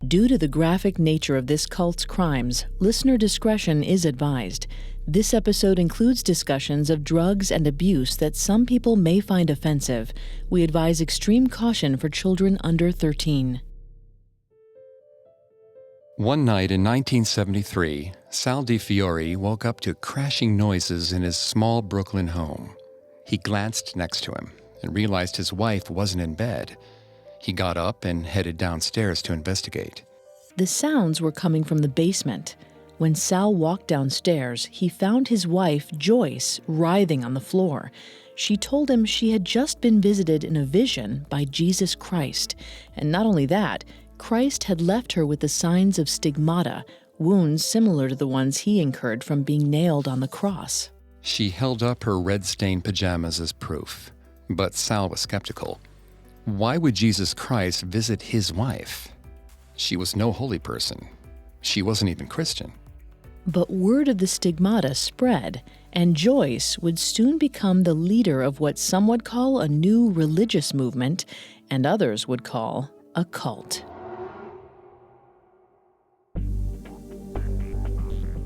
Due to the graphic nature of this cult's crimes, listener discretion is advised. This episode includes discussions of drugs and abuse that some people may find offensive. We advise extreme caution for children under 13. One night in 1973, Sal DiFiore woke up to crashing noises in his small Brooklyn home. He glanced next to him and realized his wife wasn't in bed. He got up and headed downstairs to investigate. The sounds were coming from the basement. When Sal walked downstairs, he found his wife, Joyce, writhing on the floor. She told him she had just been visited in a vision by Jesus Christ. And not only that, Christ had left her with the signs of stigmata, wounds similar to the ones he incurred from being nailed on the cross. She held up her red-stained pajamas as proof, but Sal was skeptical. Why would Jesus Christ visit his wife? She was no holy person. She wasn't even Christian. But word of the stigmata spread, and Joyce would soon become the leader of what some would call a new religious movement, and others would call a cult.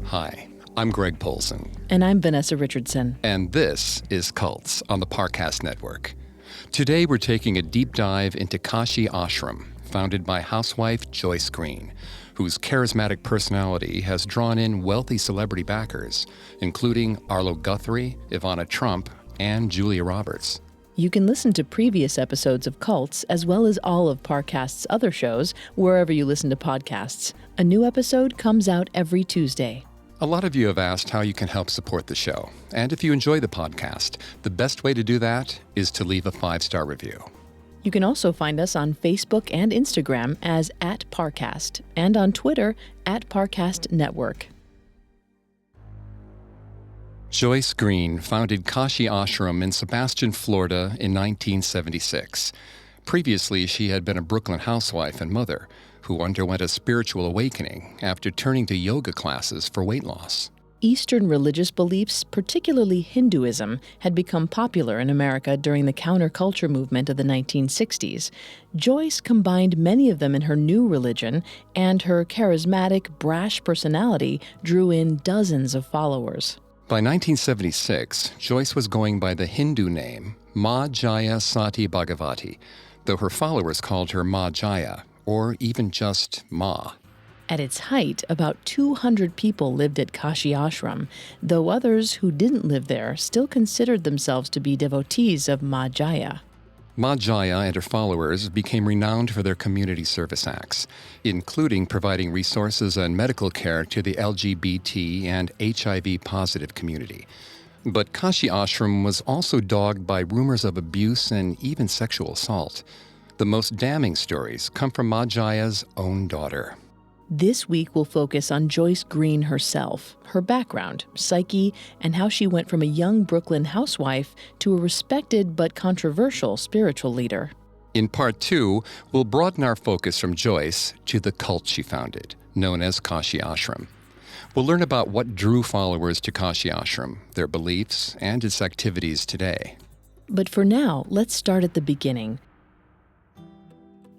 Hi, I'm Greg Polson. And I'm Vanessa Richardson. And this is Cults on the Parcast Network. Today we're taking a deep dive into Kashi Ashram, founded by housewife Joyce Green, whose charismatic personality has drawn in wealthy celebrity backers, including Arlo Guthrie, Ivanka Trump, and Julia Roberts. You can listen to previous episodes of Cults, as well as all of Parcast's other shows, wherever you listen to podcasts. A new episode comes out every Tuesday. A lot of you have asked how you can help support the show. And if you enjoy the podcast, the best way to do that is to leave a 5-star review. You can also find us on Facebook and Instagram as @Parcast, and on Twitter @Parcast Network. Joyce Green founded Kashi Ashram in Sebastian, Florida in 1976. Previously, she had been a Brooklyn housewife and mother who underwent a spiritual awakening after turning to yoga classes for weight loss. Eastern religious beliefs, particularly Hinduism, had become popular in America during the counterculture movement of the 1960s. Joyce combined many of them in her new religion, and her charismatic, brash personality drew in dozens of followers. By 1976, Joyce was going by the Hindu name Ma Jaya Sati Bhagavati, though her followers called her Ma Jaya, or even just Ma. At its height, about 200 people lived at Kashi Ashram, though others who didn't live there still considered themselves to be devotees of Ma Jaya. Ma Jaya and her followers became renowned for their community service acts, including providing resources and medical care to the LGBT and HIV-positive community. But Kashi Ashram was also dogged by rumors of abuse and even sexual assault. The most damning stories come from Ma Jaya's own daughter. This week we'll focus on Joyce Green herself, her background, psyche, and how she went from a young Brooklyn housewife to a respected but controversial spiritual leader. In Part 2, we'll broaden our focus from Joyce to the cult she founded, known as Kashi Ashram. We'll learn about what drew followers to Kashi Ashram, their beliefs, and its activities today. But for now, let's start at the beginning.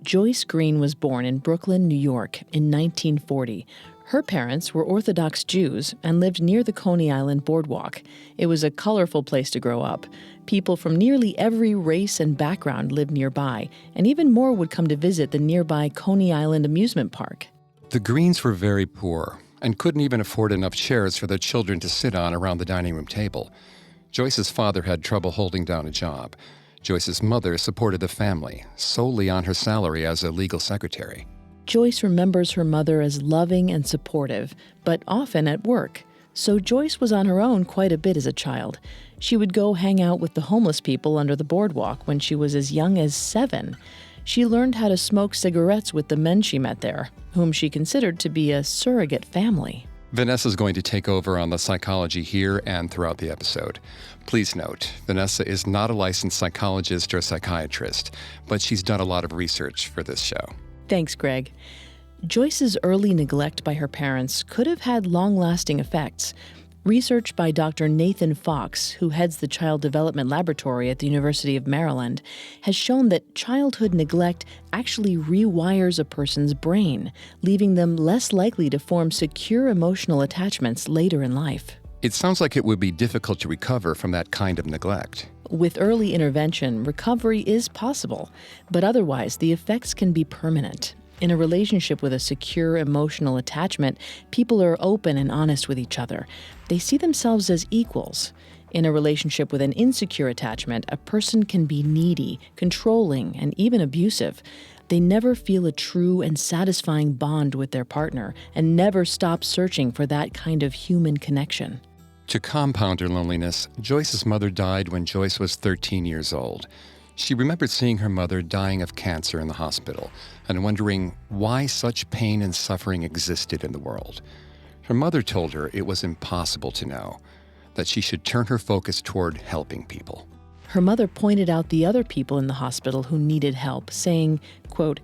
Joyce Green was born in Brooklyn, New York in 1940. Her parents were Orthodox Jews and lived near the Coney Island boardwalk. It was a colorful place to grow up. People from nearly every race and background lived nearby, and even more would come to visit the nearby Coney Island amusement park. The Greens were very poor and couldn't even afford enough chairs for their children to sit on around the dining room table. Joyce's father had trouble holding down a job. Joyce's mother supported the family solely on her salary as a legal secretary. Joyce remembers her mother as loving and supportive, but often at work. So Joyce was on her own quite a bit as a child. She would go hang out with the homeless people under the boardwalk when she was as young as 7. She learned how to smoke cigarettes with the men she met there, whom she considered to be a surrogate family. Vanessa's going to take over on the psychology here and throughout the episode. Please note, Vanessa is not a licensed psychologist or psychiatrist, but she's done a lot of research for this show. Thanks, Greg. Joyce's early neglect by her parents could have had long-lasting effects. Research by Dr. Nathan Fox, who heads the Child Development Laboratory at the University of Maryland, has shown that childhood neglect actually rewires a person's brain, leaving them less likely to form secure emotional attachments later in life. It sounds like it would be difficult to recover from that kind of neglect. With early intervention, recovery is possible, but otherwise the effects can be permanent. In a relationship with a secure emotional attachment, people are open and honest with each other. They see themselves as equals. In a relationship with an insecure attachment, a person can be needy, controlling, and even abusive. They never feel a true and satisfying bond with their partner and never stop searching for that kind of human connection. To compound her loneliness, Joyce's mother died when Joyce was 13 years old. She remembered seeing her mother dying of cancer in the hospital and wondering why such pain and suffering existed in the world. Her mother told her it was impossible to know, that she should turn her focus toward helping people. Her mother pointed out the other people in the hospital who needed help, saying, quote,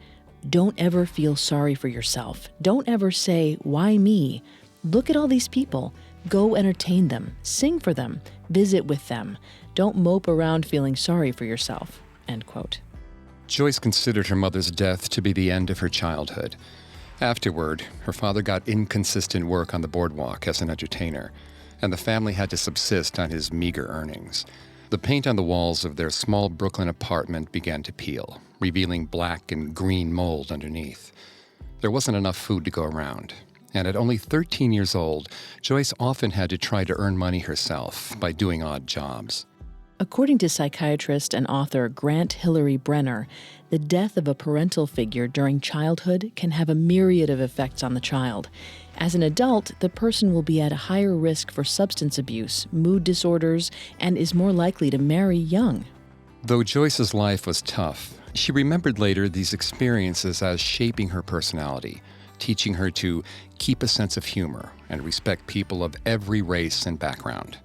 "Don't ever feel sorry for yourself. Don't ever say, 'Why me?' Look at all these people. Go entertain them, sing for them, visit with them. Don't mope around feeling sorry for yourself," end quote. Joyce considered her mother's death to be the end of her childhood. Afterward, her father got inconsistent work on the boardwalk as an entertainer, and the family had to subsist on his meager earnings. The paint on the walls of their small Brooklyn apartment began to peel, revealing black and green mold underneath. There wasn't enough food to go around. And at only 13 years old, Joyce often had to try to earn money herself by doing odd jobs. According to psychiatrist and author Grant Hillary Brenner, the death of a parental figure during childhood can have a myriad of effects on the child. As an adult, the person will be at a higher risk for substance abuse, mood disorders, and is more likely to marry young. Though Joyce's life was tough, she remembered later these experiences as shaping her personality, teaching her to keep a sense of humor and respect people of every race and background.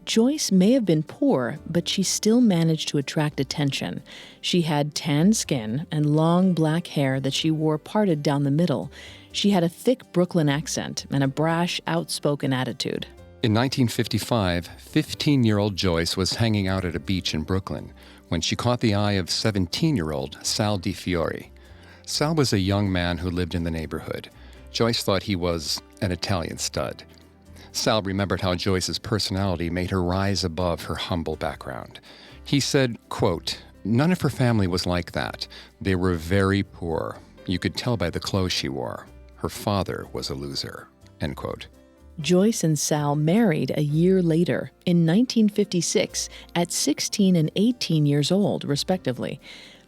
Joyce may have been poor, but she still managed to attract attention. She had tan skin and long black hair that she wore parted down the middle. She had a thick Brooklyn accent and a brash, outspoken attitude. In 1955, 15-year-old Joyce was hanging out at a beach in Brooklyn when she caught the eye of 17-year-old Sal DiFiore. Sal was a young man who lived in the neighborhood. Joyce thought he was an Italian stud. Sal remembered how Joyce's personality made her rise above her humble background. He said, quote, "None of her family was like that. They were very poor. You could tell by the clothes she wore. Her father was a loser," end quote. Joyce and Sal married a year later, in 1956, at 16 and 18 years old, respectively.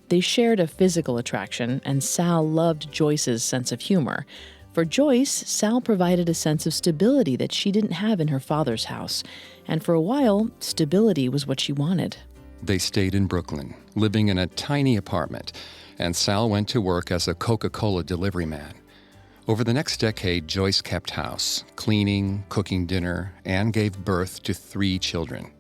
They shared a physical attraction, and Sal loved Joyce's sense of humor. For Joyce, Sal provided a sense of stability that she didn't have in her father's house. And for a while, stability was what she wanted. They stayed in Brooklyn, living in a tiny apartment, and Sal went to work as a Coca-Cola delivery man. Over the next decade, Joyce kept house, cleaning, cooking dinner, and gave birth to 3 children.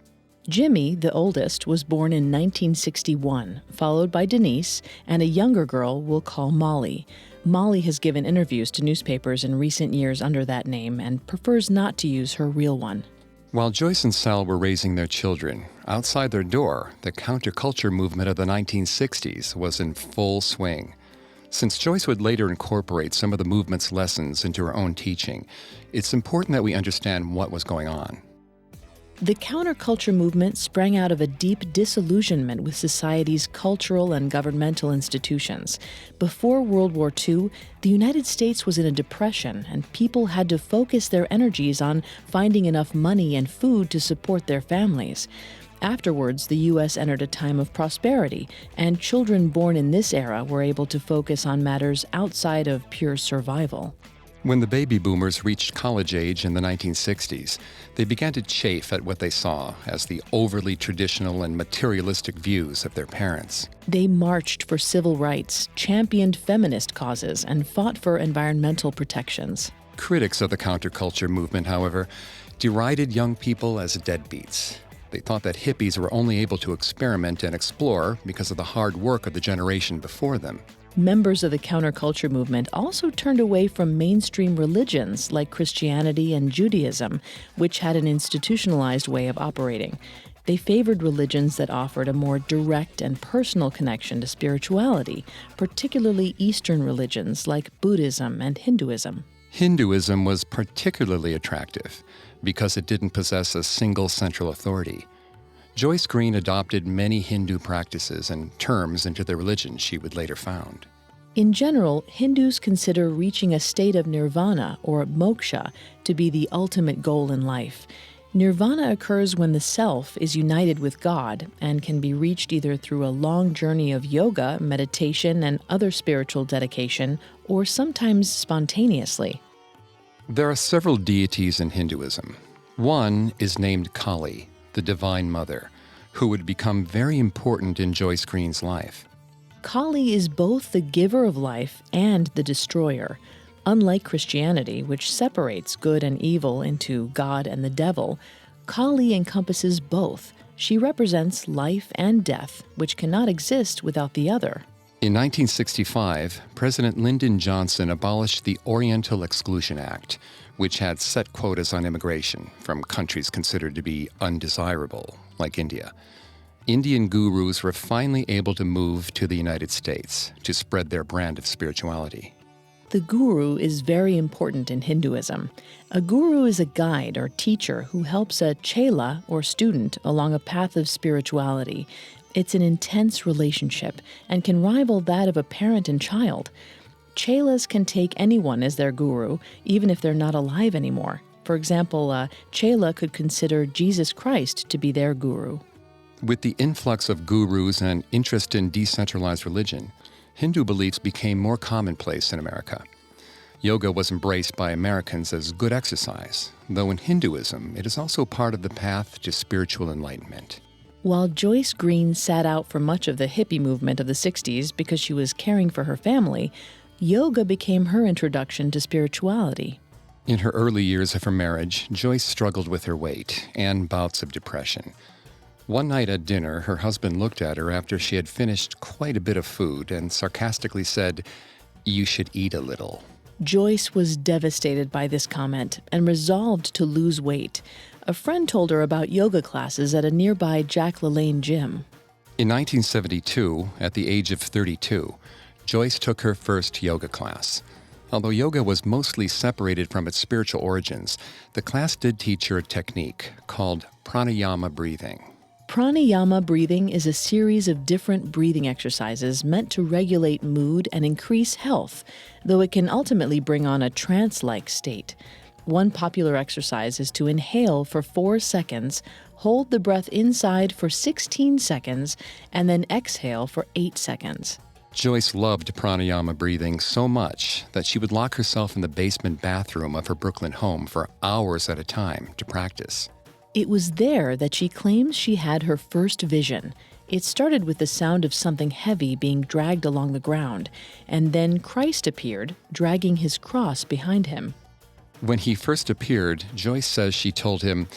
Jimmy, the oldest, was born in 1961, followed by Denise and a younger girl we'll call Molly. Molly has given interviews to newspapers in recent years under that name and prefers not to use her real one. While Joyce and Sal were raising their children, outside their door, the counterculture movement of the 1960s was in full swing. Since Joyce would later incorporate some of the movement's lessons into her own teaching, it's important that we understand what was going on. The counterculture movement sprang out of a deep disillusionment with society's cultural and governmental institutions. Before World War II, the United States was in a depression, and people had to focus their energies on finding enough money and food to support their families. Afterwards, the U.S. entered a time of prosperity, and children born in this era were able to focus on matters outside of pure survival. When the baby boomers reached college age in the 1960s, they began to chafe at what they saw as the overly traditional and materialistic views of their parents. They marched for civil rights, championed feminist causes, and fought for environmental protections. Critics of the counterculture movement, however, derided young people as deadbeats. They thought that hippies were only able to experiment and explore because of the hard work of the generation before them. Members of the counterculture movement also turned away from mainstream religions like Christianity and Judaism, which had an institutionalized way of operating. They favored religions that offered a more direct and personal connection to spirituality, particularly Eastern religions like Buddhism and Hinduism. Hinduism was particularly attractive because it didn't possess a single central authority. Joyce Green adopted many Hindu practices and terms into the religion she would later found. In general, Hindus consider reaching a state of nirvana, or moksha, to be the ultimate goal in life. Nirvana occurs when the self is united with God and can be reached either through a long journey of yoga, meditation, and other spiritual dedication, or sometimes spontaneously. There are several deities in Hinduism. One is named Kali, the Divine Mother, who would become very important in Joyce Green's life. Kali is both the giver of life and the destroyer. Unlike Christianity, which separates good and evil into God and the devil, Kali encompasses both. She represents life and death, which cannot exist without the other. In 1965, President Lyndon Johnson abolished the Oriental Exclusion Act, which had set quotas on immigration from countries considered to be undesirable, like India. Indian gurus were finally able to move to the United States to spread their brand of spirituality. The guru is very important in Hinduism. A guru is a guide or teacher who helps a chela or student along a path of spirituality. It's an intense relationship and can rival that of a parent and child. Chelas can take anyone as their guru, even if they're not alive anymore. For example, a chela could consider Jesus Christ to be their guru. With the influx of gurus and interest in decentralized religion, Hindu beliefs became more commonplace in America. Yoga was embraced by Americans as good exercise, though in Hinduism, it is also part of the path to spiritual enlightenment. While Joyce Green sat out for much of the hippie movement of the 60s because she was caring for her family, yoga became her introduction to spirituality. In her early years of her marriage, Joyce struggled with her weight and bouts of depression. One night at dinner, her husband looked at her after she had finished quite a bit of food and sarcastically said, "You should eat a little." Joyce was devastated by this comment and resolved to lose weight. A friend told her about yoga classes at a nearby Jack LaLanne gym. In 1972, at the age of 32, Joyce took her first yoga class. Although yoga was mostly separated from its spiritual origins, the class did teach her a technique called pranayama breathing. Pranayama breathing is a series of different breathing exercises meant to regulate mood and increase health, though it can ultimately bring on a trance-like state. One popular exercise is to inhale for 4 seconds, hold the breath inside for 16 seconds, and then exhale for 8 seconds. Joyce loved pranayama breathing so much that she would lock herself in the basement bathroom of her Brooklyn home for hours at a time to practice. It was there that she claims she had her first vision. It started with the sound of something heavy being dragged along the ground, and then Christ appeared, dragging his cross behind him. When he first appeared, Joyce says she told him,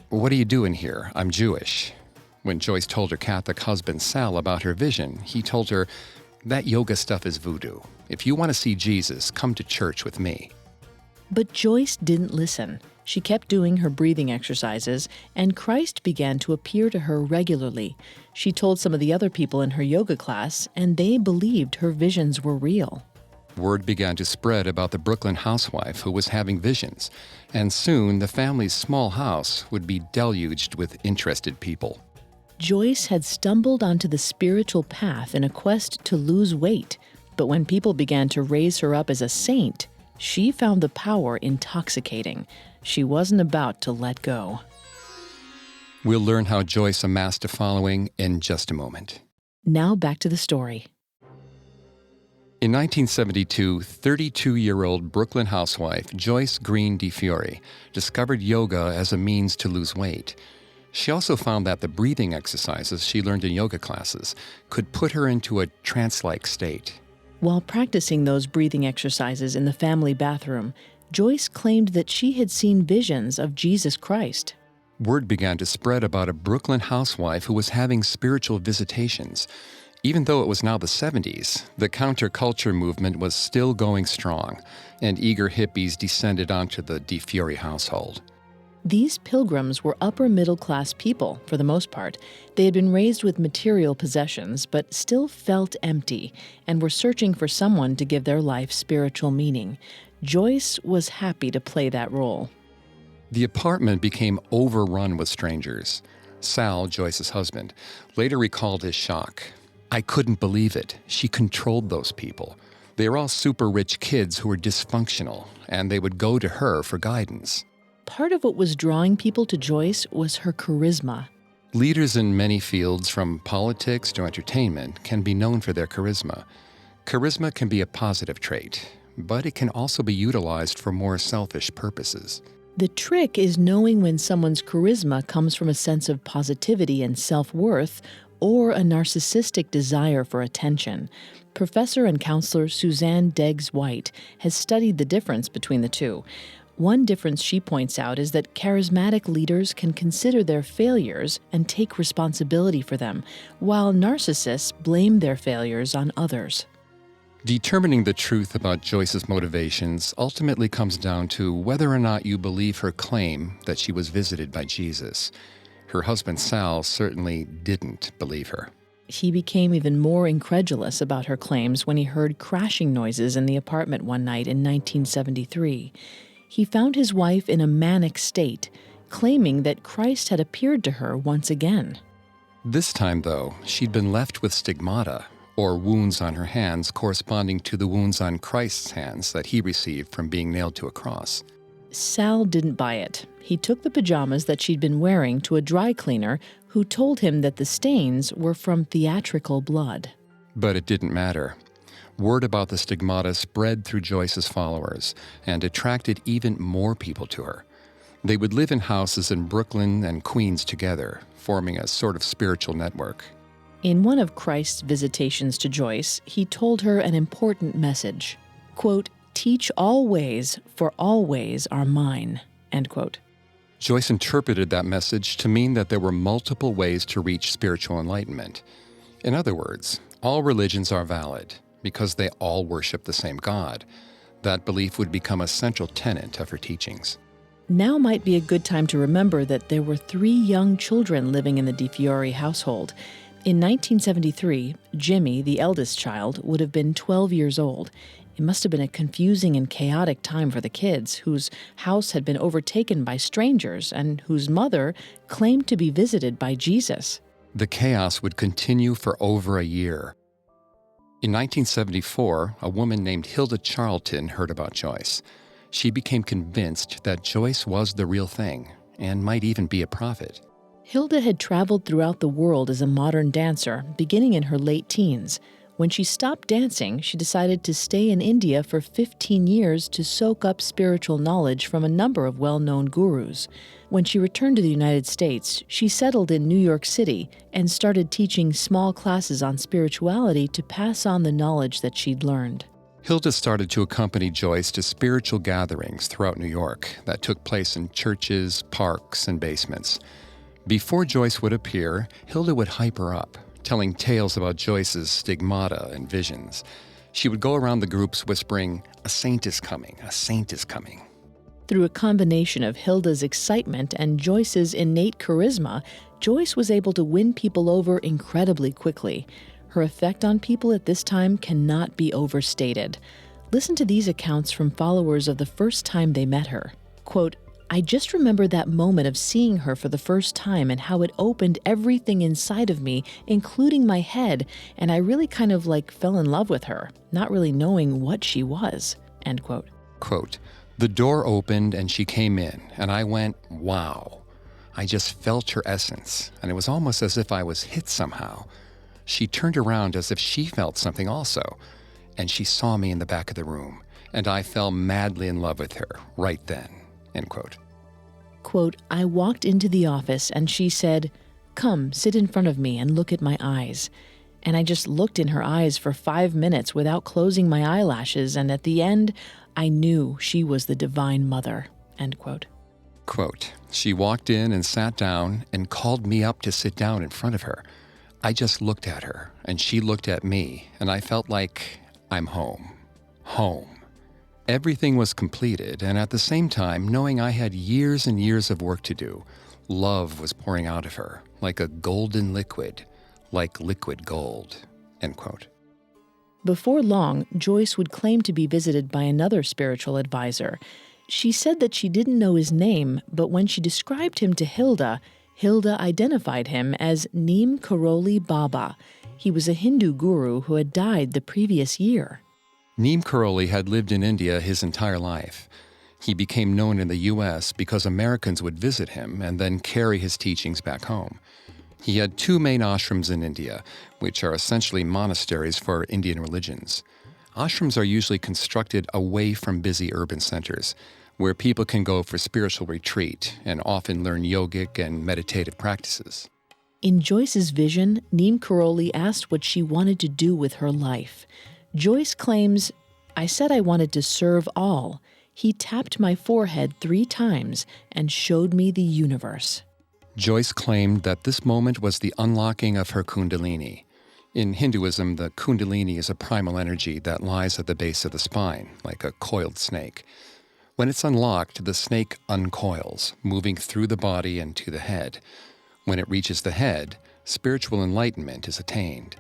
"What are you doing here? I'm Jewish." When Joyce told her Catholic husband Sal about her vision, he told her, "That yoga stuff is voodoo. If you want to see Jesus, come to church with me." But Joyce didn't listen. She kept doing her breathing exercises, and Christ began to appear to her regularly. She told some of the other people in her yoga class, and they believed her visions were real. Word began to spread about the Brooklyn housewife who was having visions, and soon the family's small house would be deluged with interested people. Joyce had stumbled onto the spiritual path in a quest to lose weight, but when people began to raise her up as a saint, she found the power intoxicating. She wasn't about to let go. We'll learn how Joyce amassed a following in just a moment. Now back to the story. In 1972, 32-year-old Brooklyn housewife Joyce Green DeFiore discovered yoga as a means to lose weight. She also found that the breathing exercises she learned in yoga classes could put her into a trance-like state. While practicing those breathing exercises in the family bathroom, Joyce claimed that she had seen visions of Jesus Christ. Word began to spread about a Brooklyn housewife who was having spiritual visitations. Even though it was now the 70s, the counterculture movement was still going strong, and eager hippies descended onto the DeFiore household. These pilgrims were upper-middle-class people, for the most part. They had been raised with material possessions, but still felt empty, and were searching for someone to give their life spiritual meaning. Joyce was happy to play that role. The apartment became overrun with strangers. Sal, Joyce's husband, later recalled his shock. "I couldn't believe it. She controlled those people. They were all super rich kids who were dysfunctional, and they would go to her for guidance." Part of what was drawing people to Joyce was her charisma. Leaders in many fields, from politics to entertainment, can be known for their charisma. Charisma can be a positive trait, but it can also be utilized for more selfish purposes. The trick is knowing when someone's charisma comes from a sense of positivity and self-worth or a narcissistic desire for attention. Professor and counselor Suzanne Deggs-White has studied the difference between the two. One difference she points out is that charismatic leaders can consider their failures and take responsibility for them, while narcissists blame their failures on others. Determining the truth about Joyce's motivations ultimately comes down to whether or not you believe her claim that she was visited by Jesus. Her husband Sal certainly didn't believe her. He became even more incredulous about her claims when he heard crashing noises in the apartment one night in 1973. He found his wife in a manic state, claiming that Christ had appeared to her once again. This time, though, she'd been left with stigmata, or wounds on her hands corresponding to the wounds on Christ's hands that he received from being nailed to a cross. Sal didn't buy it. He took the pajamas that she'd been wearing to a dry cleaner who told him that the stains were from theatrical blood. But it didn't matter. Word about the stigmata spread through Joyce's followers and attracted even more people to her. They would live in houses in Brooklyn and Queens together, forming a sort of spiritual network. In one of Christ's visitations to Joyce, he told her an important message. Quote, "Teach all ways, for all ways are mine." End quote. Joyce interpreted that message to mean that there were multiple ways to reach spiritual enlightenment. In other words, all religions are valid because they all worship the same God. That belief would become a central tenet of her teachings. Now might be a good time to remember that there were 3 young children living in the DeFiore household. In 1973, Jimmy, the eldest child, would have been 12 years old. It must have been a confusing and chaotic time for the kids, whose house had been overtaken by strangers and whose mother claimed to be visited by Jesus. The chaos would continue for over a year. In 1974, a woman named Hilda Charlton heard about Joyce. She became convinced that Joyce was the real thing and might even be a prophet. Hilda had traveled throughout the world as a modern dancer, beginning in her late teens. When she stopped dancing, she decided to stay in India for 15 years to soak up spiritual knowledge from a number of well-known gurus. When she returned to the United States, she settled in New York City and started teaching small classes on spirituality to pass on the knowledge that she'd learned. Hilda started to accompany Joyce to spiritual gatherings throughout New York that took place in churches, parks, and basements. Before Joyce would appear, Hilda would hype her up, telling tales about Joyce's stigmata and visions. She would go around the groups whispering, "A saint is coming, a saint is coming." Through a combination of Hilda's excitement and Joyce's innate charisma, Joyce was able to win people over incredibly quickly. Her effect on people at this time cannot be overstated. Listen to these accounts from followers of the first time they met her. Quote, "I just remember that moment of seeing her for the first time and how it opened everything inside of me, including my head, and I really kind of fell in love with her, not really knowing what she was." End quote. Quote, "The door opened and she came in, and I went, wow. I just felt her essence, and it was almost as if I was hit somehow. She turned around as if she felt something also, and she saw me in the back of the room, and I fell madly in love with her right then." End quote. Quote, "I walked into the office and she said, 'Come, sit in front of me and look at my eyes.' And I just looked in her eyes for 5 minutes without closing my eyelashes, and at the end, I knew she was the Divine Mother." End quote. Quote, "She walked in and sat down and called me up to sit down in front of her. I just looked at her and she looked at me, and I felt like I'm home. Home. Everything was completed, and at the same time, knowing I had years and years of work to do, love was pouring out of her, like a golden liquid, like liquid gold." End quote. Before long, Joyce would claim to be visited by another spiritual advisor. She said that she didn't know his name, but when she described him to Hilda, Hilda identified him as Neem Karoli Baba. He was a Hindu guru who had died the previous year. Neem Karoli had lived in India his entire life. He became known in the U.S. because Americans would visit him and then carry his teachings back home. He had two main ashrams in India, which are essentially monasteries for Indian religions. Ashrams are usually constructed away from busy urban centers, where people can go for spiritual retreat and often learn yogic and meditative practices. In Joyce's vision, Neem Karoli asked what she wanted to do with her life. Joyce claims, "I said I wanted to serve all. He tapped my forehead 3 times and showed me the universe." Joyce claimed that this moment was the unlocking of her kundalini. In Hinduism, the kundalini is a primal energy that lies at the base of the spine, like a coiled snake. When it's unlocked, the snake uncoils, moving through the body and to the head. When it reaches the head, spiritual enlightenment is attained.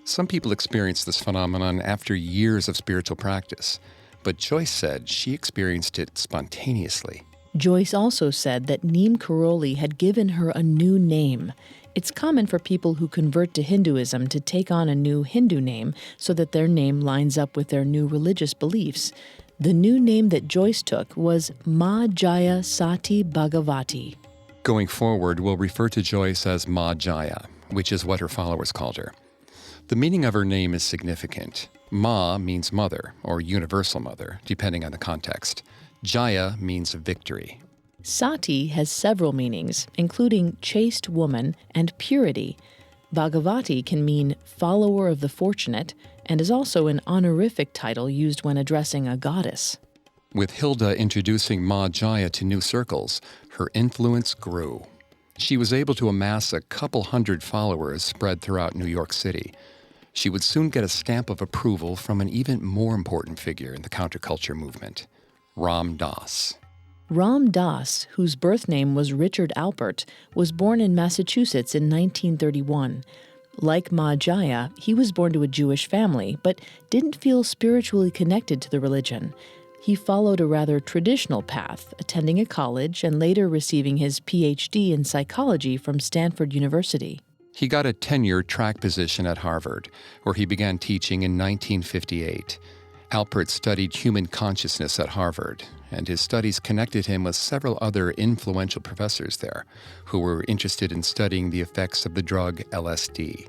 Some people experience this phenomenon after years of spiritual practice, but Joyce said she experienced it spontaneously. Joyce also said that Neem Karoli had given her a new name. It's common for people who convert to Hinduism to take on a new Hindu name so that their name lines up with their new religious beliefs. The new name that Joyce took was Ma Jaya Sati Bhagavati. Going forward, we'll refer to Joyce as Ma Jaya, which is what her followers called her. The meaning of her name is significant. Ma means mother, or universal mother, depending on the context. Jaya means victory. Sati has several meanings, including chaste woman and purity. Bhagavati can mean follower of the fortunate and is also an honorific title used when addressing a goddess. With Hilda introducing Ma Jaya to new circles, her influence grew. She was able to amass a couple hundred followers spread throughout New York City. She would soon get a stamp of approval from an even more important figure in the counterculture movement, Ram Dass. Ram Dass, whose birth name was Richard Alpert, was born in Massachusetts in 1931. Like Ma Jaya, he was born to a Jewish family, but didn't feel spiritually connected to the religion. He followed a rather traditional path, attending a college and later receiving his Ph.D. in psychology from Stanford University. He got a tenure track position at Harvard, where he began teaching in 1958. Alpert studied human consciousness at Harvard, and his studies connected him with several other influential professors there who were interested in studying the effects of the drug LSD.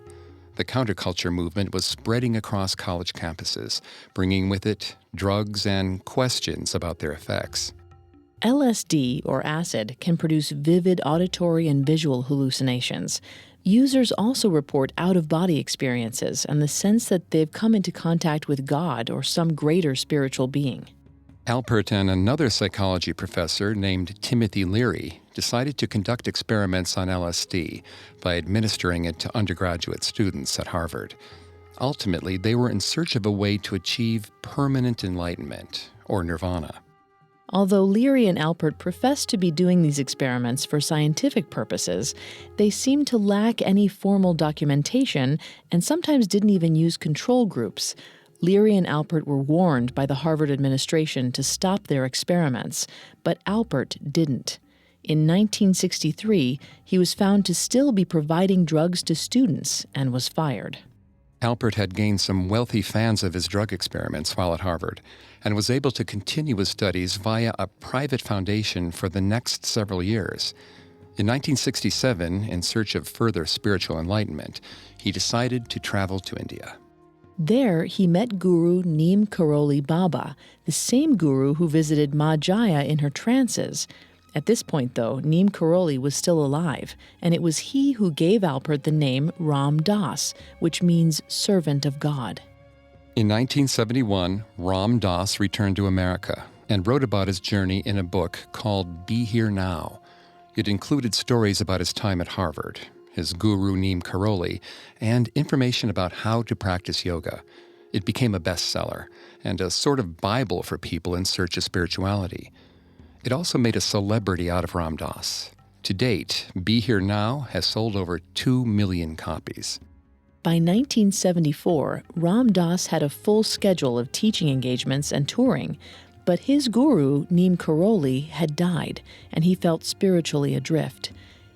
The counterculture movement was spreading across college campuses, bringing with it drugs and questions about their effects. LSD, or acid, can produce vivid auditory and visual hallucinations. Users also report out-of-body experiences and the sense that they've come into contact with God or some greater spiritual being. Alpert and another psychology professor named Timothy Leary decided to conduct experiments on LSD by administering it to undergraduate students at Harvard. Ultimately, they were in search of a way to achieve permanent enlightenment, or nirvana. Although Leary and Alpert professed to be doing these experiments for scientific purposes, they seemed to lack any formal documentation and sometimes didn't even use control groups. Leary and Alpert were warned by the Harvard administration to stop their experiments, but Alpert didn't. In 1963, he was found to still be providing drugs to students and was fired. Alpert had gained some wealthy fans of his drug experiments while at Harvard and was able to continue his studies via a private foundation for the next several years. In 1967, in search of further spiritual enlightenment, he decided to travel to India. There, he met Guru Neem Karoli Baba, the same guru who visited Ma Jaya in her trances. At this point, though, Neem Karoli was still alive, and it was he who gave Alpert the name Ram Dass, which means servant of God. In 1971, Ram Dass returned to America and wrote about his journey in a book called Be Here Now. It included stories about his time at Harvard, his guru Neem Karoli, and information about how to practice yoga. It became a bestseller and a sort of Bible for people in search of spirituality. It also made a celebrity out of Ram Dass. To date, Be Here Now has sold over 2 million copies. By 1974, Ram Dass had a full schedule of teaching engagements and touring, but his guru, Neem Karoli, had died, and he felt spiritually adrift.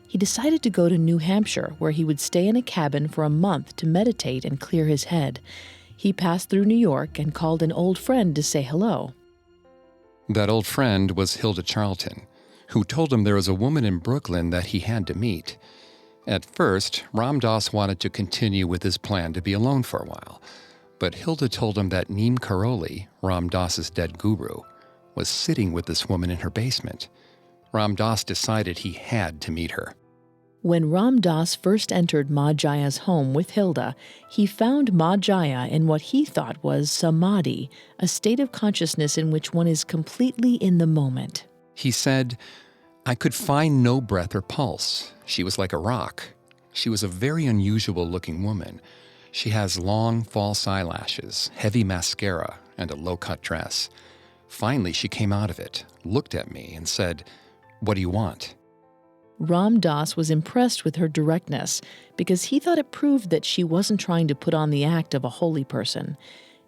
He decided to go to New Hampshire, where he would stay in a cabin for a month to meditate and clear his head. He passed through New York and called an old friend to say hello. That old friend was Hilda Charlton, who told him there was a woman in Brooklyn that he had to meet. At first, Ram Dass wanted to continue with his plan to be alone for a while, but Hilda told him that Neem Karoli, Ram Dass's dead guru, was sitting with this woman in her basement. Ram Dass decided he had to meet her. When Ram Dass first entered Ma Jaya's home with Hilda, he found Ma Jaya in what he thought was samadhi, a state of consciousness in which one is completely in the moment. He said, "I could find no breath or pulse. She was like a rock. She was a very unusual-looking woman. She has long, false eyelashes, heavy mascara, and a low-cut dress. Finally, she came out of it, looked at me, and said, 'What do you want?'" Ram Dass was impressed with her directness because he thought it proved that she wasn't trying to put on the act of a holy person.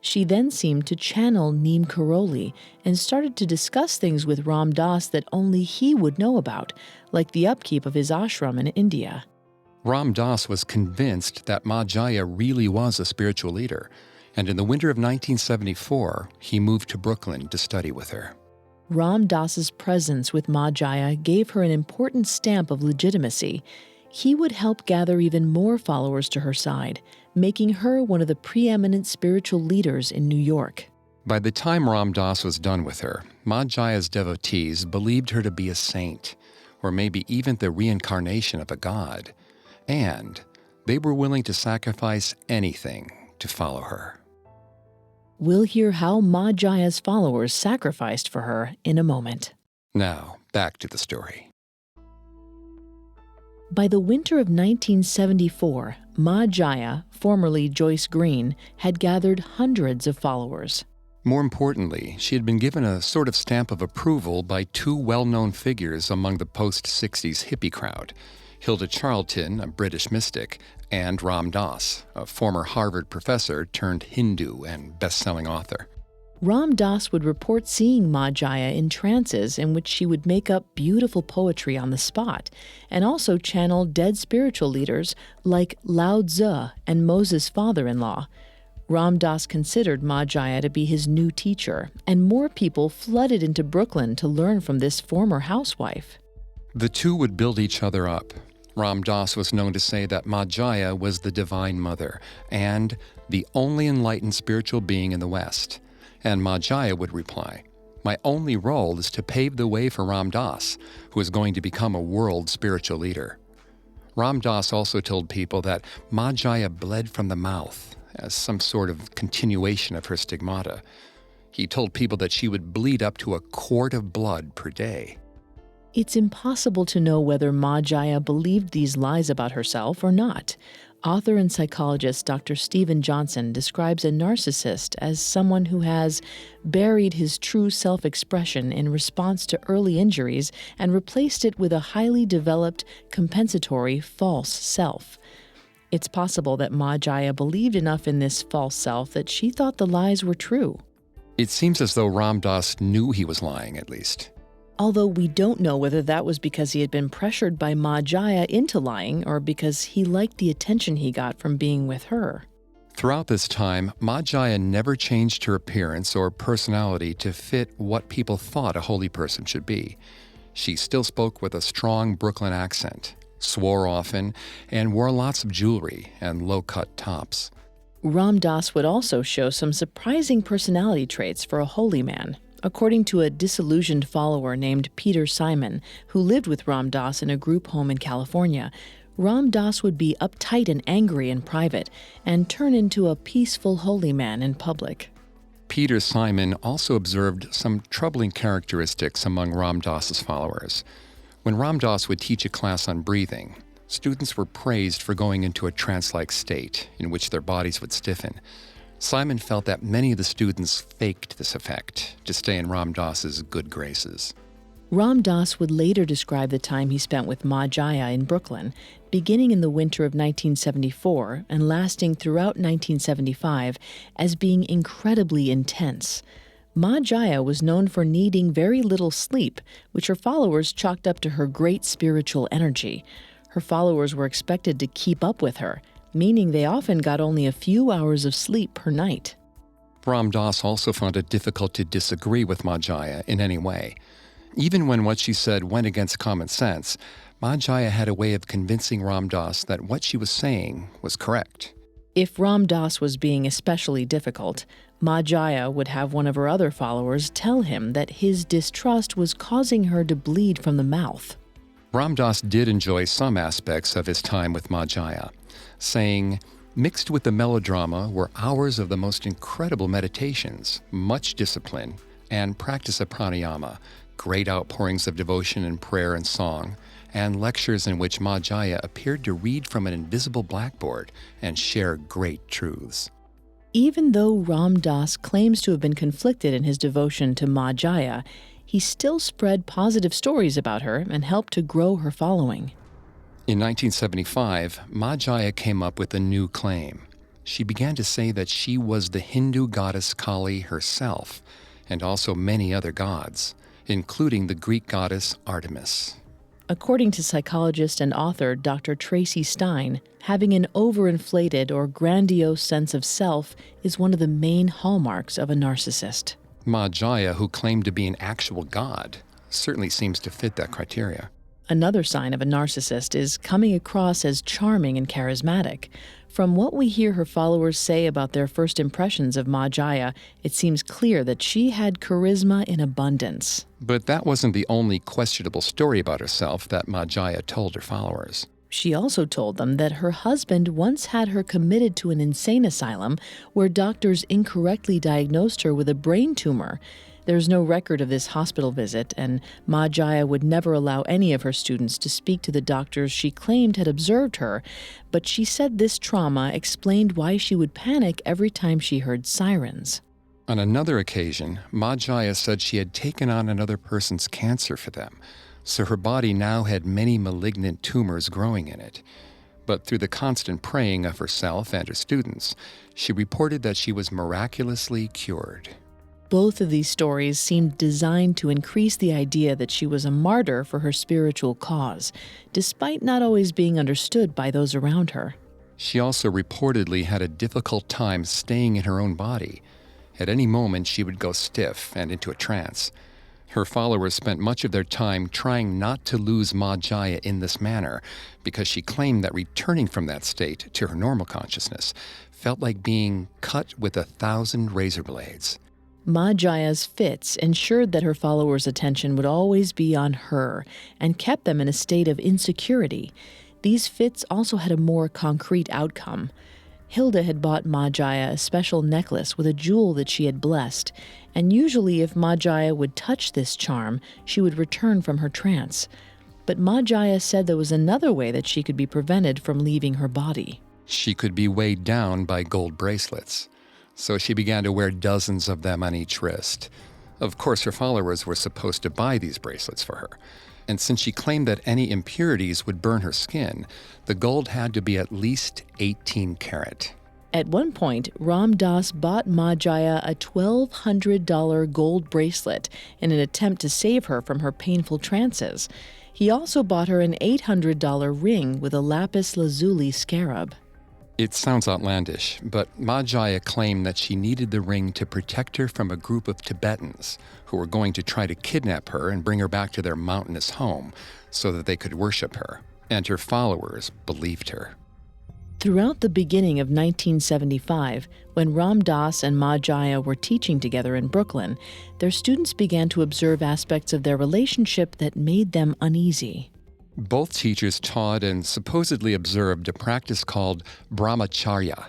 She then seemed to channel Neem Karoli and started to discuss things with Ram Dass that only he would know about, like the upkeep of his ashram in India. Ram Dass was convinced that Ma Jaya really was a spiritual leader, and in the winter of 1974, he moved to Brooklyn to study with her. Ram Dass's presence with Ma Jaya gave her an important stamp of legitimacy. He would help gather even more followers to her side, making her one of the preeminent spiritual leaders in New York. By the time Ram Dass was done with her, Ma Jaya's devotees believed her to be a saint, or maybe even the reincarnation of a god, and they were willing to sacrifice anything to follow her. We'll hear how Ma Jaya's followers sacrificed for her in a moment. Now, back to the story. By the winter of 1974, Ma Jaya, formerly Joyce Green, had gathered hundreds of followers. More importantly, she had been given a sort of stamp of approval by two well-known figures among the post-60s hippie crowd, Hilda Charlton, a British mystic, and Ram Dass, a former Harvard professor turned Hindu and best-selling author. Ram Dass would report seeing Ma Jaya in trances in which she would make up beautiful poetry on the spot, and also channel dead spiritual leaders like Lao Tzu and Moses' father-in-law. Ram Dass considered Ma Jaya to be his new teacher, and more people flooded into Brooklyn to learn from this former housewife. The two would build each other up. Ram Dass was known to say that Ma Jaya was the Divine Mother and the only enlightened spiritual being in the West. And Ma Jaya would reply, "My only role is to pave the way for Ram Dass, who is going to become a world spiritual leader." Ram Dass also told people that Ma Jaya bled from the mouth as some sort of continuation of her stigmata. He told people that she would bleed up to a quart of blood per day. It's impossible to know whether Ma Jaya believed these lies about herself or not. Author and psychologist Dr. Stephen Johnson describes a narcissist as someone who has buried his true self-expression in response to early injuries and replaced it with a highly developed, compensatory, false self. It's possible that Ma Jaya believed enough in this false self that she thought the lies were true. It seems as though Ram Dass knew he was lying, at least. Although we don't know whether that was because he had been pressured by Ma Jaya into lying or because he liked the attention he got from being with her. Throughout this time, Ma Jaya never changed her appearance or personality to fit what people thought a holy person should be. She still spoke with a strong Brooklyn accent, swore often, and wore lots of jewelry and low-cut tops. Ram Dass would also show some surprising personality traits for a holy man. According to a disillusioned follower named Peter Simon, who lived with Ram Dass in a group home in California, Ram Dass would be uptight and angry in private and turn into a peaceful holy man in public. Peter Simon also observed some troubling characteristics among Ram Dass's followers. When Ram Dass would teach a class on breathing, Students were praised for going into a trance-like state in which their bodies would stiffen. Simon felt that many of the students faked this effect to stay in Ram Dass's good graces. Ram Dass would later describe the time he spent with Ma Jaya in Brooklyn, beginning in the winter of 1974 and lasting throughout 1975, as being incredibly intense. Ma Jaya was known for needing very little sleep, which her followers chalked up to her great spiritual energy. Her followers were expected to keep up with her, meaning they often got only a few hours of sleep per night. Ram Dass also found it difficult to disagree with Ma Jaya in any way. Even when what she said went against common sense, Ma Jaya had a way of convincing Ram Dass that what she was saying was correct. If Ram Dass was being especially difficult, Ma Jaya would have one of her other followers tell him that his distrust was causing her to bleed from the mouth. Ram Dass did enjoy some aspects of his time with Ma Jaya, saying, "Mixed with the melodrama were hours of the most incredible meditations, much discipline, and practice of pranayama, great outpourings of devotion and prayer and song, and lectures in which Ma Jaya appeared to read from an invisible blackboard and share great truths." Even though Ram Dass claims to have been conflicted in his devotion to Ma Jaya, he still spread positive stories about her and helped to grow her following. In 1975, Ma Jaya came up with a new claim. She began to say that she was the Hindu goddess Kali herself, and also many other gods, including the Greek goddess Artemis. According to psychologist and author Dr. Tracy Stein, having an overinflated or grandiose sense of self is one of the main hallmarks of a narcissist. Ma Jaya, who claimed to be an actual god, certainly seems to fit that criteria. Another sign of a narcissist is coming across as charming and charismatic. From what we hear her followers say about their first impressions of Ma Jaya, it seems clear that she had charisma in abundance. But that wasn't the only questionable story about herself that Ma Jaya told her followers. She also told them that her husband once had her committed to an insane asylum where doctors incorrectly diagnosed her with a brain tumor. There's no record of this hospital visit, and Ma Jaya would never allow any of her students to speak to the doctors she claimed had observed her, but she said this trauma explained why she would panic every time she heard sirens. On another occasion, Ma Jaya said she had taken on another person's cancer for them, so her body now had many malignant tumors growing in it. But through the constant praying of herself and her students, she reported that she was miraculously cured. Both of these stories seemed designed to increase the idea that she was a martyr for her spiritual cause, despite not always being understood by those around her. She also reportedly had a difficult time staying in her own body. At any moment, she would go stiff and into a trance. Her followers spent much of their time trying not to lose Ma Jaya in this manner, because she claimed that returning from that state to her normal consciousness felt like being cut with 1,000 razor blades. Ma Jaya's fits ensured that her followers' attention would always be on her and kept them in a state of insecurity. These fits also had a more concrete outcome. Hilda had bought Ma Jaya a special necklace with a jewel that she had blessed, and usually if Ma Jaya would touch this charm, she would return from her trance. But Ma Jaya said there was another way that she could be prevented from leaving her body. She could be weighed down by gold bracelets. So she began to wear dozens of them on each wrist. Of course, her followers were supposed to buy these bracelets for her. And since she claimed that any impurities would burn her skin, the gold had to be at least 18 karat. At one point, Ram Dass bought Ma Jaya a $1,200 gold bracelet in an attempt to save her from her painful trances. He also bought her an $800 ring with a lapis lazuli scarab. It sounds outlandish, but Ma Jaya claimed that she needed the ring to protect her from a group of Tibetans who were going to try to kidnap her and bring her back to their mountainous home so that they could worship her, and her followers believed her. Throughout the beginning of 1975, when Ram Dass and Ma Jaya were teaching together in Brooklyn, their students began to observe aspects of their relationship that made them uneasy. Both teachers taught and supposedly observed a practice called brahmacharya.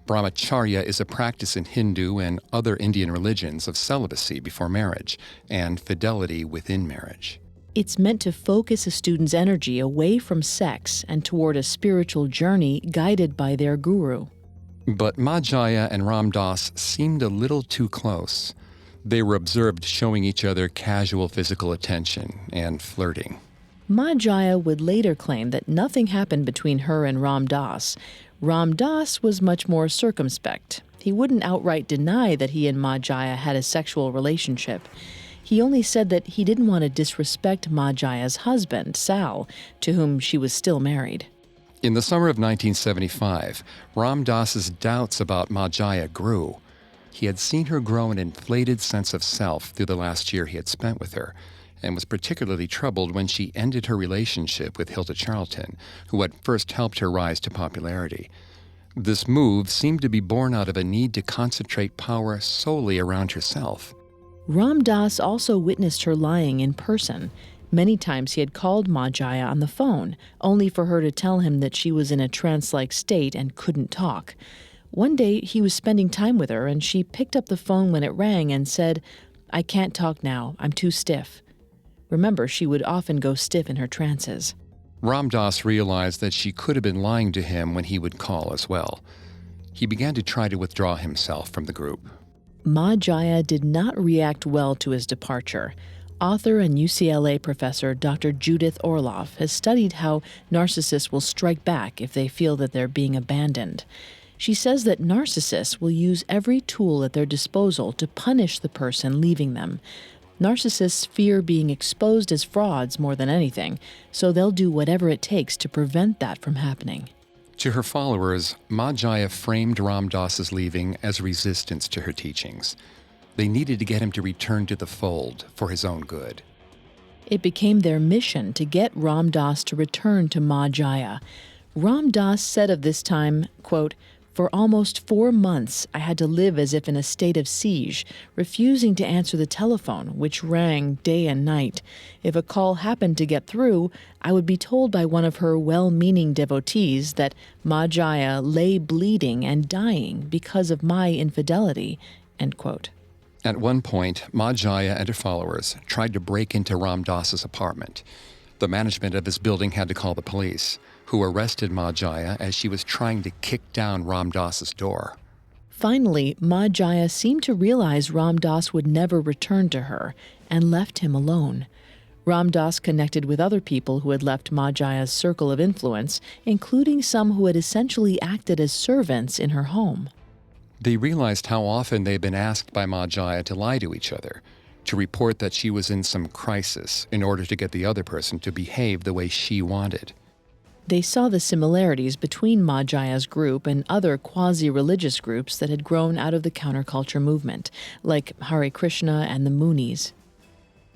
Brahmacharya is a practice in Hindu and other Indian religions of celibacy before marriage and fidelity within marriage. It's meant to focus a student's energy away from sex and toward a spiritual journey guided by their guru. But Ma Jaya and Ram Dass seemed a little too close. They were observed showing each other casual physical attention and flirting. Ma Jaya would later claim that nothing happened between her and Ram Dass. Ram Dass was much more circumspect. He wouldn't outright deny that he and Ma Jaya had a sexual relationship. He only said that he didn't want to disrespect Ma Jaya's husband, Sal, to whom she was still married. In the summer of 1975, Ram Dass's doubts about Ma Jaya grew. He had seen her grow an inflated sense of self through the last year he had spent with her, and was particularly troubled when she ended her relationship with Hilda Charlton, who had first helped her rise to popularity. This move seemed to be born out of a need to concentrate power solely around herself. Ram Dass also witnessed her lying in person. Many times he had called Ma Jaya on the phone, only for her to tell him that she was in a trance-like state and couldn't talk. One day he was spending time with her, and she picked up the phone when it rang and said, "I can't talk now, I'm too stiff." Remember, she would often go stiff in her trances. Ram Dass realized that she could have been lying to him when he would call as well. He began to try to withdraw himself from the group. Ma Jaya did not react well to his departure. Author and UCLA professor Dr. Judith Orloff has studied how narcissists will strike back if they feel that they're being abandoned. She says that narcissists will use every tool at their disposal to punish the person leaving them. Narcissists fear being exposed as frauds more than anything, so they'll do whatever it takes to prevent that from happening. To her followers, Ma Jaya framed Ram Dass's leaving as resistance to her teachings. They needed to get him to return to the fold for his own good. It became their mission to get Ram Dass to return to Ma Jaya. Ram Dass said of this time, quote, "For almost 4 months, I had to live as if in a state of siege, refusing to answer the telephone, which rang day and night. If a call happened to get through, I would be told by one of her well-meaning devotees that Ma Jaya lay bleeding and dying because of my infidelity," end quote. At one point, Ma Jaya and her followers tried to break into Ram Dass's apartment. The management of his building had to call the police, who arrested Ma Jaya as she was trying to kick down Ram Dass's door. Finally, Ma Jaya seemed to realize Ram Dass would never return to her and left him alone. Ram Dass connected with other people who had left Ma Jaya's circle of influence, including some who had essentially acted as servants in her home. They realized how often they had been asked by Ma Jaya to lie to each other, to report that she was in some crisis in order to get the other person to behave the way she wanted. They saw the similarities between Ma Jaya's group and other quasi-religious groups that had grown out of the counterculture movement, like Hare Krishna and the Moonies.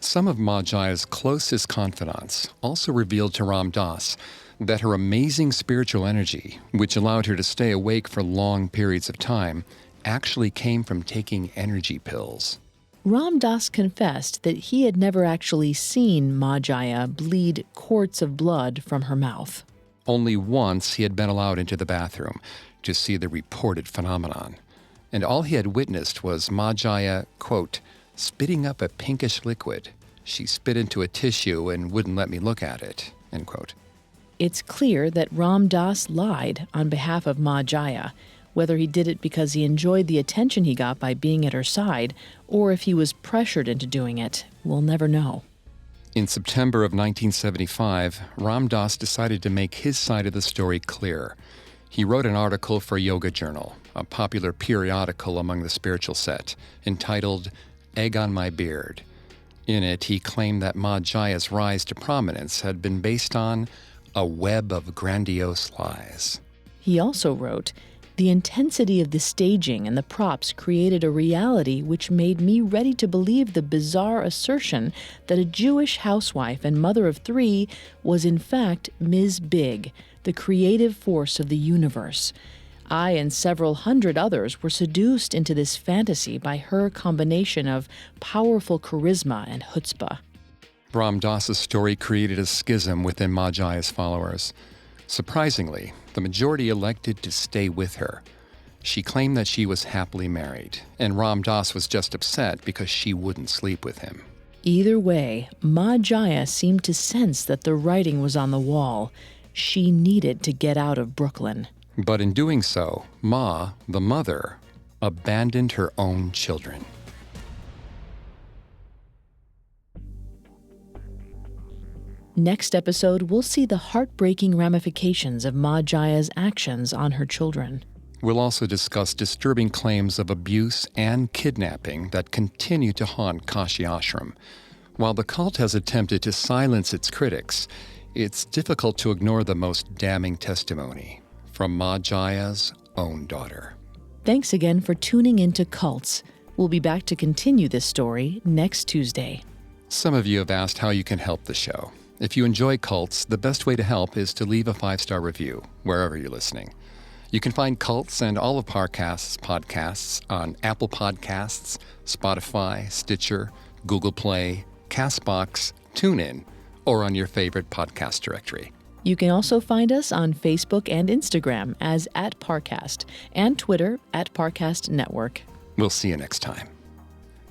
Some of Ma Jaya's closest confidants also revealed to Ram Dass that her amazing spiritual energy, which allowed her to stay awake for long periods of time, actually came from taking energy pills. Ram Dass confessed that he had never actually seen Ma Jaya bleed quarts of blood from her mouth. Only once he had been allowed into the bathroom to see the reported phenomenon. And all he had witnessed was Ma Jaya, quote, spitting up a pinkish liquid. She spit into a tissue and wouldn't let me look at it, end quote. It's clear that Ram Dass lied on behalf of Ma Jaya. Whether he did it because he enjoyed the attention he got by being at her side, or if he was pressured into doing it, we'll never know. In September of 1975, Ram Dass decided to make his side of the story clear. He wrote an article for Yoga Journal, a popular periodical among the spiritual set, entitled Egg on My Beard. In it, he claimed that Ma Jaya's rise to prominence had been based on a web of grandiose lies. He also wrote, "The intensity of the staging and the props created a reality which made me ready to believe the bizarre assertion that a Jewish housewife and mother of 3 was in fact Ms. Big, the creative force of the universe. I and several hundred others were seduced into this fantasy by her combination of powerful charisma and chutzpah." Ram Dass's story created a schism within Ma Jaya's followers. Surprisingly, the majority elected to stay with her. She claimed that she was happily married, and Ram Dass was just upset because she wouldn't sleep with him. Either way, Ma Jaya seemed to sense that the writing was on the wall. She needed to get out of Brooklyn. But in doing so, Ma, the mother, abandoned her own children. Next episode, we'll see the heartbreaking ramifications of Ma Jaya's actions on her children. We'll also discuss disturbing claims of abuse and kidnapping that continue to haunt Kashi Ashram. While the cult has attempted to silence its critics, it's difficult to ignore the most damning testimony from Ma Jaya's own daughter. Thanks again for tuning into Cults. We'll be back to continue this story next Tuesday. Some of you have asked how you can help the show. If you enjoy Cults, the best way to help is to leave a 5-star review wherever you're listening. You can find Cults and all of Parcast's podcasts on Apple Podcasts, Spotify, Stitcher, Google Play, CastBox, TuneIn, or on your favorite podcast directory. You can also find us on Facebook and Instagram as @Parcast and Twitter @Parcast Network. We'll see you next time.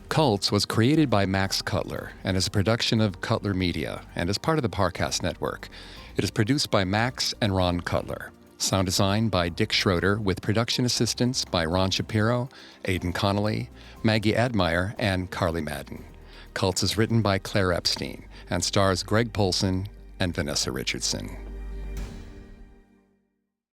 Cults was created by Max Cutler and is a production of Cutler Media and is part of the Parcast Network. It is produced by Max and Ron Cutler. Sound design by Dick Schroeder with production assistance by Ron Shapiro, Aidan Connolly, Maggie Admire, and Carly Madden. Cults is written by Claire Epstein and stars Greg Polson and Vanessa Richardson.